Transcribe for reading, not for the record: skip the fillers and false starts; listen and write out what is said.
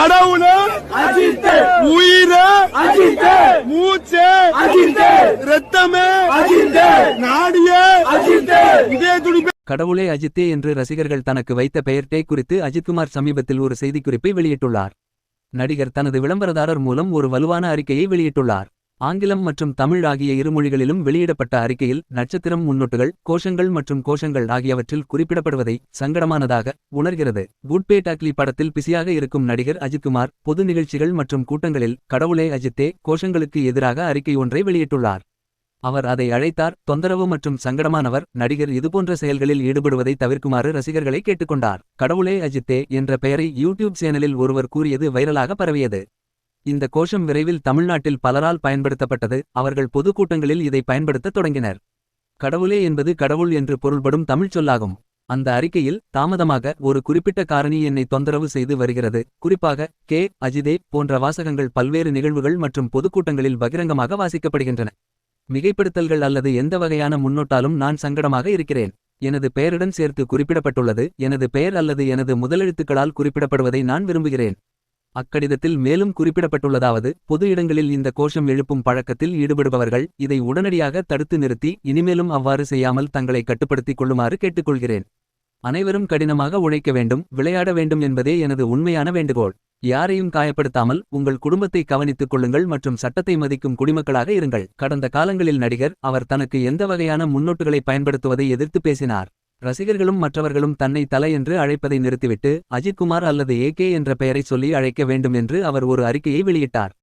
கடவுளே அஜித், உயிரே அஜித், மூச்சே அஜித், ரத்தமே அஜித், நாடியே அஜித், இதே துடிப்பே. கடவுளே அஜித்தே என்று ரசிகர்கள் தனக்கு வைத்த பெயர்டே குறித்து அஜித்குமார் சமீபத்தில் ஒரு செய்திக்குறிப்பை வெளியிட்டுள்ளார். நடிகர் தனது விளம்பரதாரர் மூலம் ஒரு வலுவான அறிக்கையை வெளியிட்டுள்ளார். ஆங்கிலம் மற்றும் தமிழ் ஆகிய இரு மொழிகளிலும் வெளியிடப்பட்ட அறிக்கையில் நட்சத்திரம், முன்னொட்டுகள், கோஷங்கள் மற்றும் கோஷங்கள் ஆகியவற்றில் குறிப்பிடப்படுவதை சங்கடமானதாக உணர்கிறது. குட் பே டாக்லி படத்தில் பிஸியாக இருக்கும் நடிகர் அஜித்குமார் பொது நிகழ்ச்சிகள் மற்றும் கூட்டங்களில் கடவுளே அஜித்தே கோஷங்களுக்கு எதிராக அறிக்கை ஒன்றை வெளியிட்டுள்ளார். அவர் அதை அழைத்தார் தொந்தரவு மற்றும் சங்கடமானவர். நடிகர் இதுபோன்ற செயல்களில் ஈடுபடுவதை தவிர்க்குமாறு ரசிகர்களை கேட்டுக்கொண்டார். கடவுளே அஜித்தே என்ற பெயரை யூடியூப் சேனலில் ஒருவர் கூறியது வைரலாக பரவியது. இந்த கோஷம் விரைவில் தமிழ்நாட்டில் பலரால் பயன்படுத்தப்பட்டது. அவர்கள் பொதுக்கூட்டங்களில் இதை பயன்படுத்த தொடங்கினர். கடவுளே என்பது கடவுள் என்று பொருள்படும் தமிழ்ச் சொல்லாகும். அந்த அறிக்கையில் தாமதமாக ஒரு குறிப்பிட்ட காரணி என்னை தொந்தரவு செய்து வருகிறது, குறிப்பாக கே அஜிதே போன்ற வாசகங்கள் பல்வேறு நிகழ்வுகள் மற்றும் பொதுக்கூட்டங்களில் பகிரங்கமாக வாசிக்கப்படுகின்றன. மிகைப்படுத்தல்கள் அல்லது எந்த வகையான முன்னோட்டாலும் நான் சங்கடமாக இருக்கிறேன். எனது பெயருடன் சேர்த்து குறிப்பிடப்பட்டுள்ளது. எனது பெயர் அல்லது எனது முதலெழுத்துக்களால் குறிப்பிடப்படுவதை நான் விரும்புகிறேன். அக்கடிதத்தில் மேலும் குறிப்பிடப்பட்டுள்ளதாவது, பொது இடங்களில் இந்த கோஷம் எழுப்பும் பழக்கத்தில் ஈடுபடுபவர்கள் இதை உடனடியாக தடுத்து நிறுத்தி இனிமேலும் அவ்வாறு செய்யாமல் தங்களை கட்டுப்படுத்திக் கொள்ளுமாறு கேட்டுக்கொள்கிறேன். அனைவரும் கடினமாக உழைக்க வேண்டும், விளையாட வேண்டும் என்பதே எனது உண்மையான வேண்டுகோள். யாரையும் காயப்படுத்தாமல் உங்கள் குடும்பத்தை கவனித்துக் கொள்ளுங்கள் மற்றும் சட்டத்தை மதிக்கும் குடிமக்களாக இருங்கள். கடந்த காலங்களில் நடிகர் அவர் தனக்கு எந்த வகையான முன்னோட்டுகளை பயன்படுத்துவதை எதிர்த்து பேசினார். ரசிகர்களும் மற்றவர்களும் தன்னை தல என்று அழைப்பதை நிறுத்திவிட்டு அஜித்குமார் அல்லது ஏகே என்ற பெயரை சொல்லி அழைக்க வேண்டும் என்று அவர் ஒரு அறிக்கையை வெளியிட்டார்.